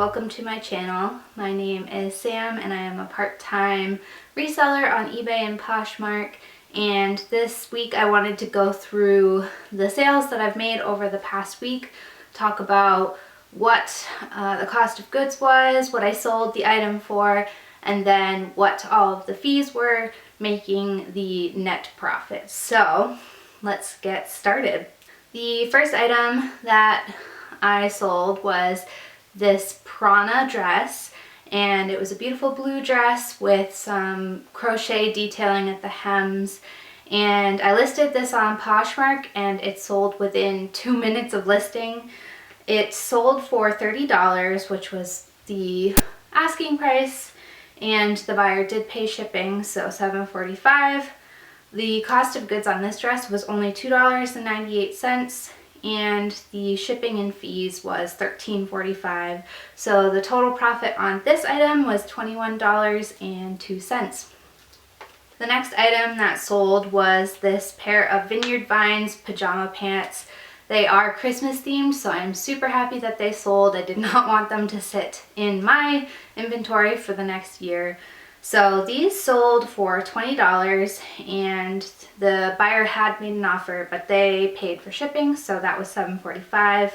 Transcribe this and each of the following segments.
welcome to my channel. My name is Sam and I am a part-time reseller on eBay and Poshmark, and this week I wanted to go through the sales that I've made over the past week, talk about what the cost of goods was, what I sold the item for, and then what all of the fees were, making the net profit. So let's get started. The first item that I sold was this prAna dress, and it was a beautiful blue dress with some crochet detailing at the hems, and I listed this on Poshmark and it sold within 2 minutes of listing. It sold for $30, which was the asking price, and the buyer did pay shipping, so $7.45. The cost of goods on this dress was only $2.98, and the shipping and fees was $13.45. So the total profit on this item was $21.02. The next item that sold was this pair of Vineyard Vines pajama pants. They are Christmas themed, so I'm super happy that they sold. I did not want them to sit in my inventory for the next year. So these sold for $20, and the buyer had made an offer, but they paid for shipping, so that was $7.45.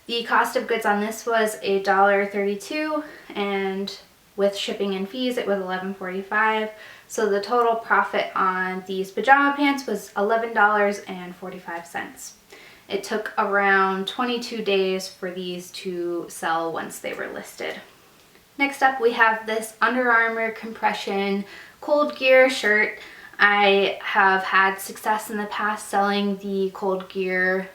The cost of goods on this was $1.32, and with shipping and fees it was $11.45. So the total profit on these pajama pants was $11.45. It took around 22 days for these to sell once they were listed. Next up, we have this Under Armour compression cold gear shirt. I have had success in the past selling the cold gear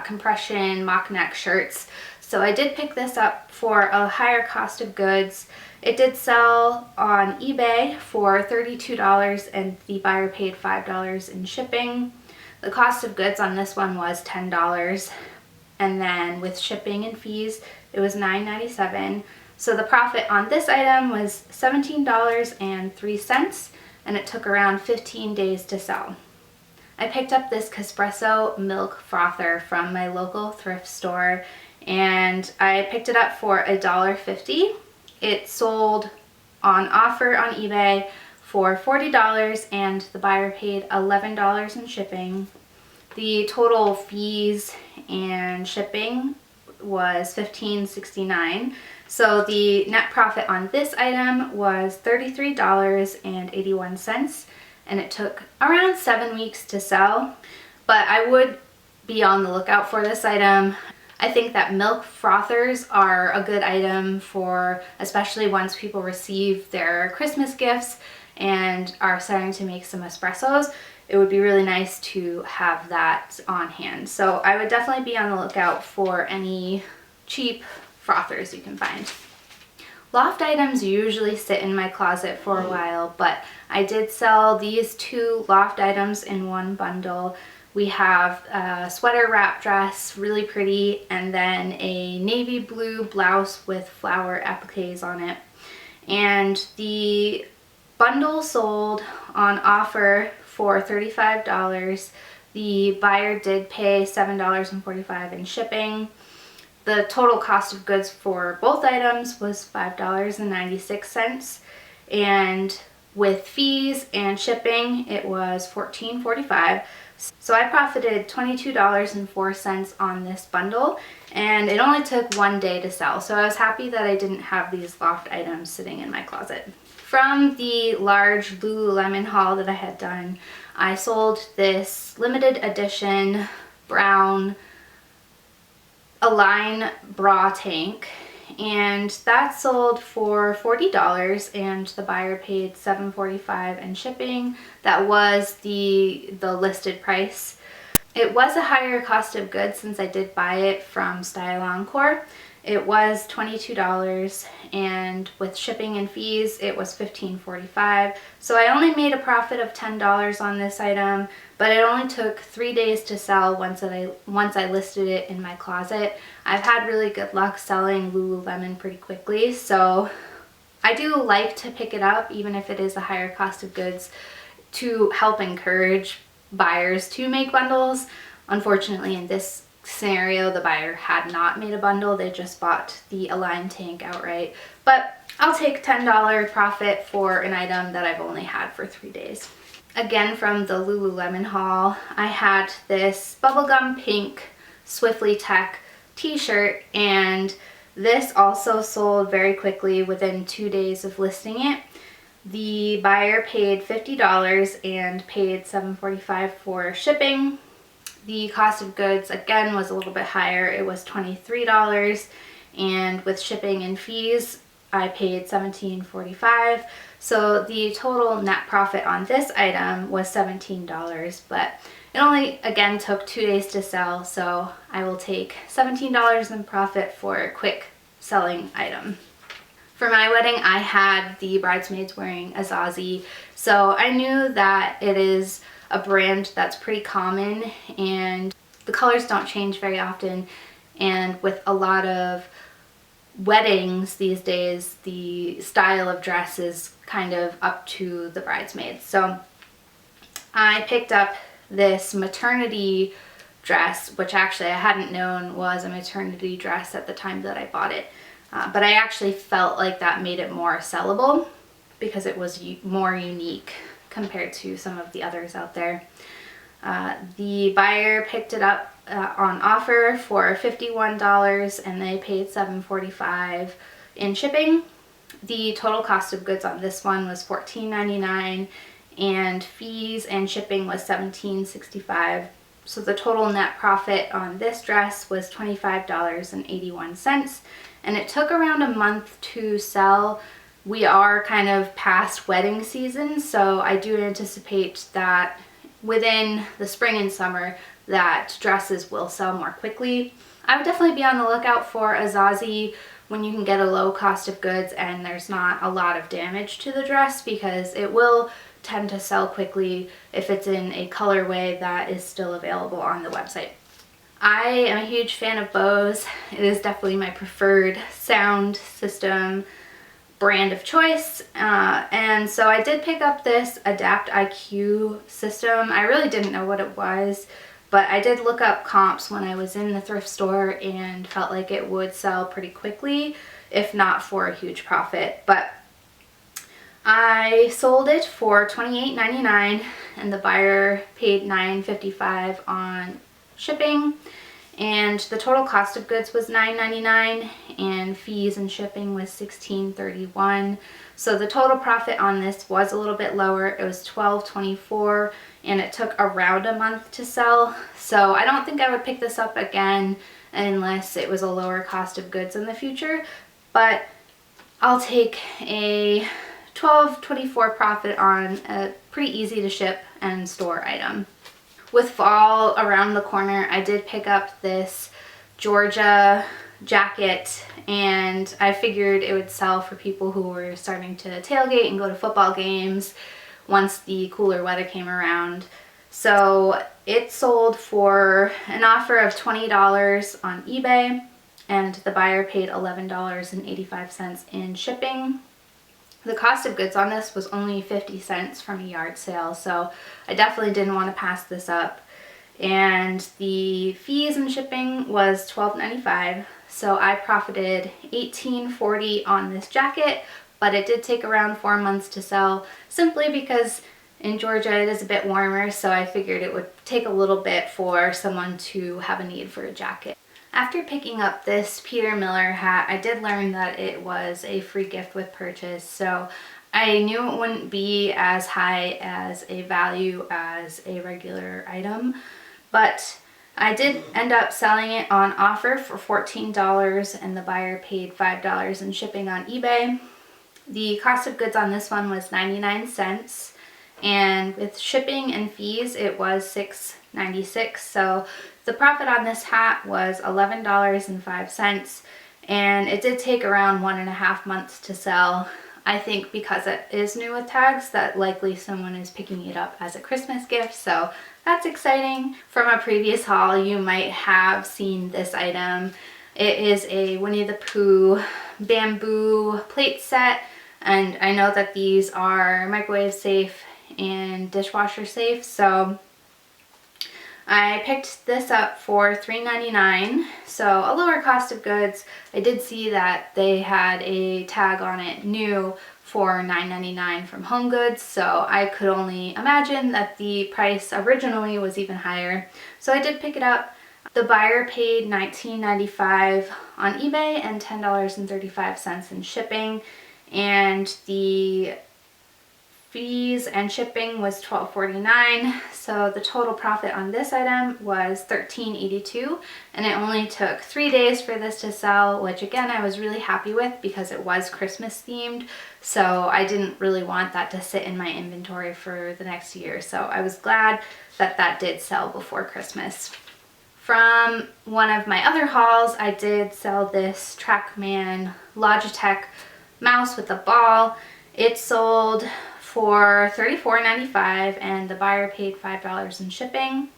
compression mock neck shirts, so I did pick this up for a higher cost of goods. It did sell on eBay for $32 and the buyer paid $5 in shipping. The cost of goods on this one was $10, and then with shipping and fees it was $9.97. So the profit on this item was $17.03, and it took around 15 days to sell. I picked up this Caspresso milk frother from my local thrift store, and I picked it up for $1.50. It sold on offer on eBay for $40, and the buyer paid $11 in shipping. The total fees and shipping was $15.69. So the net profit on this item was $33.81, and it took around 7 weeks to sell, but I would be on the lookout for this item. I think that milk frothers are a good item for, especially once people receive their Christmas gifts and are starting to make some espressos. It would be really nice to have that on hand. So I would definitely be on the lookout for any cheap frothers you can find. Loft items usually sit in my closet for a while, but I did sell these two loft items in one bundle. We have a sweater wrap dress, really pretty, and then a navy blue blouse with flower appliques on it. And the bundle sold on offer for $35. The buyer did pay $7.45 in shipping. The total cost of goods for both items was $5.96, and with fees and shipping it was $14.45. So I profited $22.04 on this bundle, and it only took 1 day to sell, so I was happy that I didn't have these loft items sitting in my closet. From the large Lululemon haul that I had done, I sold this limited edition brown Align bra tank, and that sold for $40, and the buyer paid $7.45 in shipping. That was the listed price. It was a higher cost of goods since I did buy it from Style Encore. It was $22, and with shipping and fees it was $15.45. So I only made a profit of $10 on this item, but it only took 3 days to sell once I listed it in my closet. I've had really good luck selling Lululemon pretty quickly, so I do like to pick it up even if it is a higher cost of goods to help encourage buyers to make bundles. Unfortunately, in this scenario, the buyer had not made a bundle, they just bought the Align tank outright. But I'll take $10 profit for an item that I've only had for 3 days. Again, from the Lululemon haul, I had this bubblegum pink Swiftly Tech t-shirt, and this also sold very quickly within 2 days of listing it. The buyer paid $50 and paid $7.45 for shipping. The cost of goods again was a little bit higher. It was $23, and with shipping and fees I paid $17.45. So the total net profit on this item was $17, but it only again took 2 days to sell, so I will take $17 in profit for a quick selling item. For my wedding, I had the bridesmaids wearing Azazie, so I knew that it is a brand that's pretty common and the colors don't change very often, and with a lot of weddings these days, the style of dress is kind of up to the bridesmaids. So I picked up this maternity dress, which actually I hadn't known was a maternity dress at the time that I bought it. But I actually felt like that made it more sellable because it was more unique compared to some of the others out there. The buyer picked it up on offer for $51 and they paid $7.45 in shipping. The total cost of goods on this one was $14.99 and fees and shipping was $17.65. So the total net profit on this dress was $25.81, and it took around a month to sell. We are kind of past wedding season, so I do anticipate that within the spring and summer that dresses will sell more quickly. I would definitely be on the lookout for Azazie when you can get a low cost of goods and there's not a lot of damage to the dress, because it will tend to sell quickly if it's in a colorway that is still available on the website. I am a huge fan of Bose. It is definitely my preferred sound system brand of choice, and so I did pick up this Adapt IQ system. I really didn't know what it was, but I did look up comps when I was in the thrift store and felt like it would sell pretty quickly, if not for a huge profit. But I sold it for $28.99 and the buyer paid $9.55 on shipping, and the total cost of goods was $9.99 and fees and shipping was $16.31. So the total profit on this was a little bit lower. It was $12.24 and it took around a month to sell. So I don't think I would pick this up again unless it was a lower cost of goods in the future, but I'll take a $12.24 profit on a pretty easy to ship and store item. With fall around the corner, I did pick up this Georgia jacket, and I figured it would sell for people who were starting to tailgate and go to football games once the cooler weather came around. So it sold for an offer of $20 on eBay, and the buyer paid $11.85 in shipping. The cost of goods on this was only 50 cents from a yard sale, so I definitely didn't want to pass this up. And the fees and shipping was $12.95, so I profited $18.40 on this jacket, but it did take around 4 months to sell, simply because in Georgia it is a bit warmer, so I figured it would take a little bit for someone to have a need for a jacket. After picking up this Peter Millar hat, I did learn that it was a free gift with purchase, so I knew it wouldn't be as high as a value as a regular item, but I did end up selling it on offer for $14 and the buyer paid $5 in shipping on eBay. The cost of goods on this one was 99 cents, and with shipping and fees it was $6.96, so the profit on this hat was $11.05, and it did take around 1.5 months to sell. I think because it is new with tags that likely someone is picking it up as a Christmas gift, so that's exciting. From a previous haul you might have seen this item. It is a Winnie the Pooh bamboo plate set, and I know that these are microwave safe and dishwasher safe, so I picked this up for $3.99, so a lower cost of goods. I did see that they had a tag on it, new, for $9.99 from HomeGoods, so I could only imagine that the price originally was even higher. So I did pick it up. The buyer paid $19.95 on eBay and $10.35 in shipping, and the fees and shipping was $12.49. So the total profit on this item was $13.82, and it only took 3 days for this to sell, which again I was really happy with because it was Christmas themed, so I didn't really want that to sit in my inventory for the next year. So I was glad that that did sell before Christmas. From one of my other hauls, I did sell this TrackMan Logitech mouse with a ball. It sold for $34.95 and the buyer paid $5 in shipping.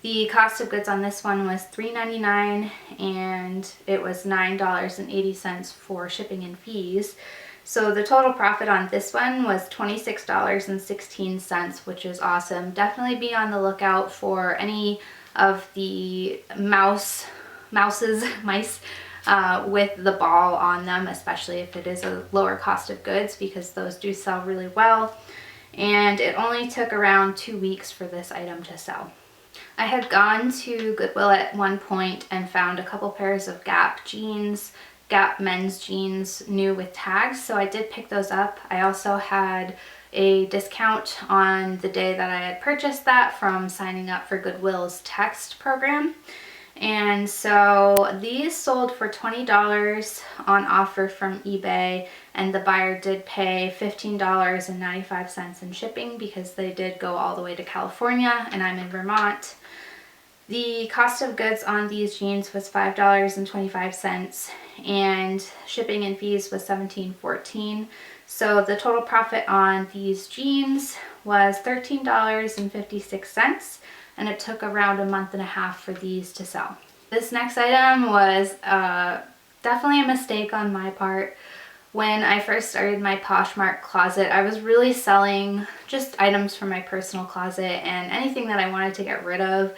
The cost of goods on this one was $3.99 and it was $9.80 for shipping and fees. So the total profit on this one was $26.16, which is awesome. Definitely be on the lookout for any of the mice with the ball on them, especially if it is a lower cost of goods, because those do sell really well. And it only took around 2 weeks for this item to sell. I had gone to Goodwill at one point and found a couple pairs of Gap jeans, Gap men's jeans, new with tags, so I did pick those up. I also had a discount on the day that I had purchased that from signing up for Goodwill's text program. And so these sold for $20 on offer from eBay, and the buyer did pay $15.95 in shipping because they did go all the way to California and I'm in Vermont. The cost of goods on these jeans was $5.25 and shipping and fees was $17.14. So the total profit on these jeans was $13.56, and it took around a month and a half for these to sell. This next item was definitely a mistake on my part. When I first started my Poshmark closet, I was really selling just items from my personal closet and anything that I wanted to get rid of.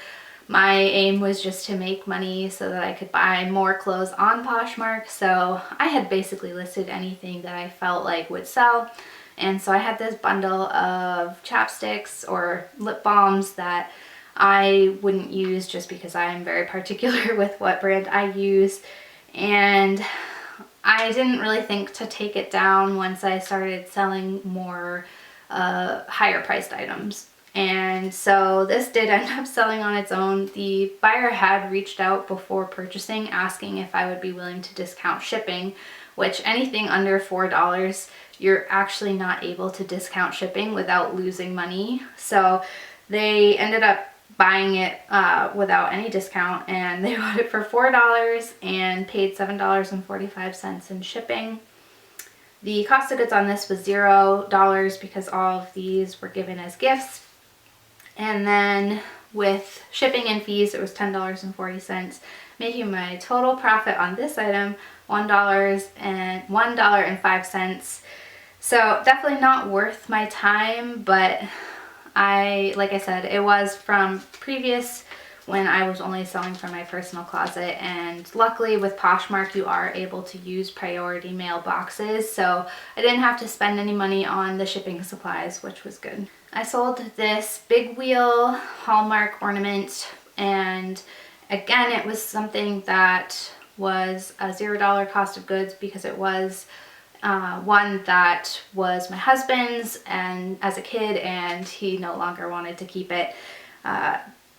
My aim was just to make money so that I could buy more clothes on Poshmark, so I had basically listed anything that I felt like would sell. And so I had this bundle of chapsticks or lip balms that I wouldn't use just because I am very particular with what brand I use, and I didn't really think to take it down once I started selling more higher priced items. And so this did end up selling on its own. The buyer had reached out before purchasing asking if I would be willing to discount shipping, which anything under $4 you're actually not able to discount shipping without losing money. So they ended up buying it without any discount, and they bought it for $4 and paid $7.45 in shipping. The cost of goods on this was $0 because all of these were given as gifts. And then with shipping and fees, it was $10.40, making my total profit on this item $1.05. So definitely not worth my time, but like I said, it was from previous when I was only selling from my personal closet, and luckily with Poshmark you are able to use priority mail boxes, so I didn't have to spend any money on the shipping supplies, which was good. I sold this big wheel Hallmark ornament, and again it was something that was a $0 cost of goods because it was one that was my husband's and as a kid, and he no longer wanted to keep it.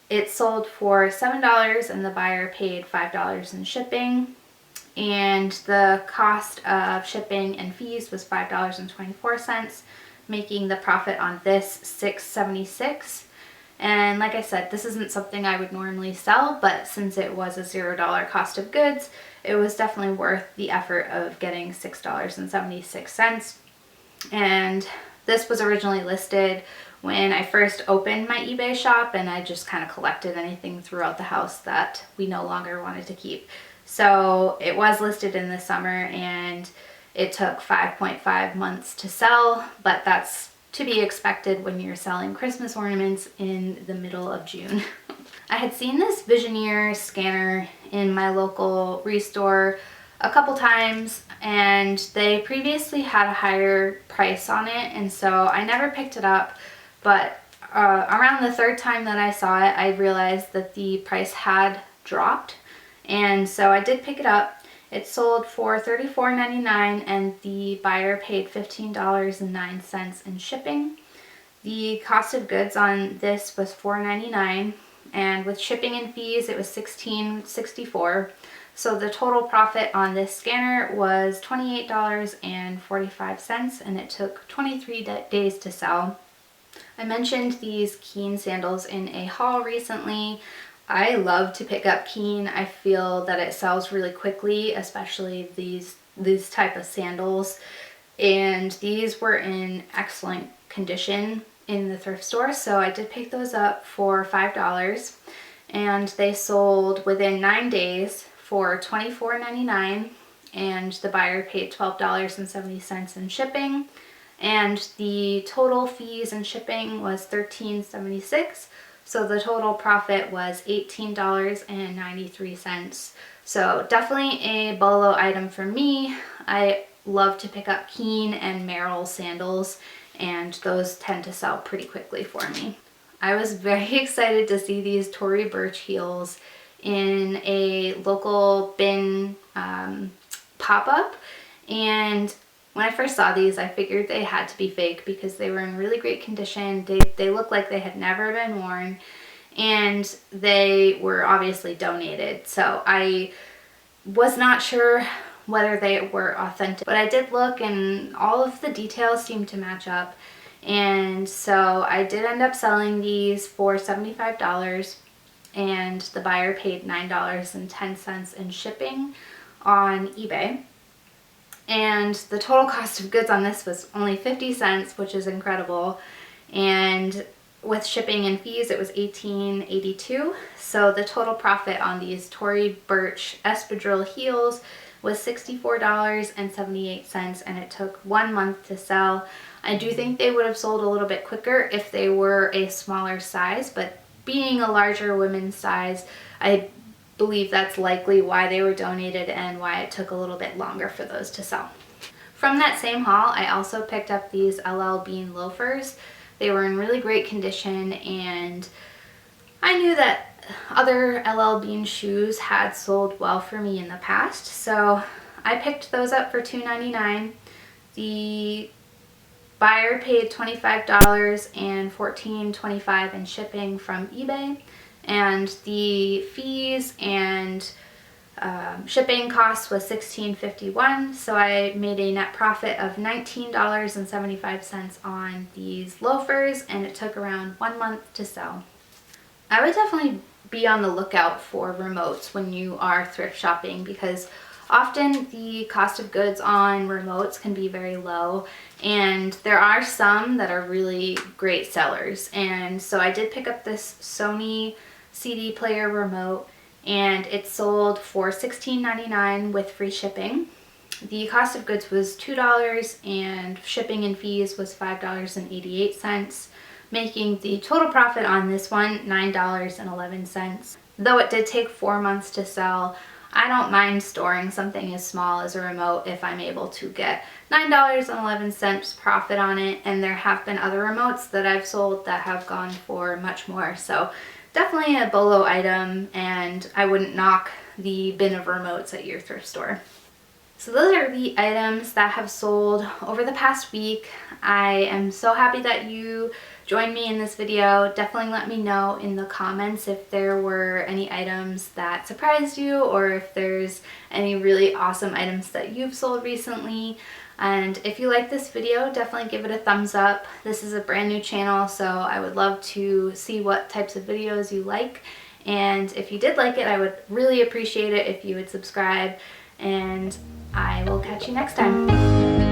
It sold for $7 and the buyer paid $5 in shipping, and the cost of shipping and fees was $5.24, making the profit on this $6.76. And like I said, this isn't something I would normally sell, but since it was a $0 cost of goods, it was definitely worth the effort of getting $6.76. And this was originally listed when I first opened my eBay shop, and I just kind of collected anything throughout the house that we no longer wanted to keep. So it was listed in the summer and it took 5.5 months to sell, but that's to be expected when you're selling Christmas ornaments in the middle of June. I had seen this Visioneer scanner in my local restore a couple times, and they previously had a higher price on it, and so I never picked it up. But around the third time that I saw it, I realized that the price had dropped, and so I did pick it up. It sold for $34.99 and the buyer paid $15.09 in shipping. The cost of goods on this was $4.99, and with shipping and fees it was $16.64. So the total profit on this scanner was $28.45, and it took 23 days to sell. I mentioned these Keen sandals in a haul recently. I love to pick up Keen. I feel that it sells really quickly, especially these type of sandals. And these were in excellent condition in the thrift store, so I did pick those up for $5, and they sold within 9 days for $24.99, and the buyer paid $12.70 in shipping, and the total fees and shipping was $13.76. So the total profit was $18.93. So definitely a bolo item for me. I love to pick up Keen and Merrill sandals, and those tend to sell pretty quickly for me. I was very excited to see these Tory Burch heels in a local bin pop-up, and when I first saw these, I figured they had to be fake because they were in really great condition. They looked like they had never been worn, and they were obviously donated. So I was not sure whether they were authentic, but I did look and all of the details seemed to match up. And so I did end up selling these for $75, and the buyer paid $9.10 in shipping on eBay. And the total cost of goods on this was only 50 cents, which is incredible. And with shipping and fees, it was $18.82. So the total profit on these Tory Burch espadrille heels was $64.78, and it took 1 month to sell. I do think they would have sold a little bit quicker if they were a smaller size, but being a larger women's size, I believe that's likely why they were donated and why it took a little bit longer for those to sell. From that same haul, I also picked up these LL Bean loafers. They were in really great condition, and I knew that other LL Bean shoes had sold well for me in the past, so I picked those up for $2.99. The buyer paid $25 and $14.25 in shipping from eBay, and the fees and shipping costs was $16.51, so I made a net profit of $19.75 on these loafers, and it took around 1 month to sell. I would definitely be on the lookout for remotes when you are thrift shopping, because often the cost of goods on remotes can be very low, and there are some that are really great sellers. And so I did pick up this Sony CD player remote, and it sold for $16.99 with free shipping. The cost of goods was $2, and shipping and fees was $5.88, making the total profit on this one $9.11. Though it did take 4 months to sell, I don't mind storing something as small as a remote if I'm able to get $9.11 profit on it, and there have been other remotes that I've sold that have gone for much more. So definitely a bolo item, and I wouldn't knock the bin of remotes at your thrift store. So those are the items that have sold over the past week. I am so happy that you joined me in this video. Definitely let me know in the comments if there were any items that surprised you, or if there's any really awesome items that you've sold recently. And if you like this video, definitely give it a thumbs up. This is a brand new channel, so I would love to see what types of videos you like. And if you did like it, I would really appreciate it if you would subscribe, and I will catch you next time.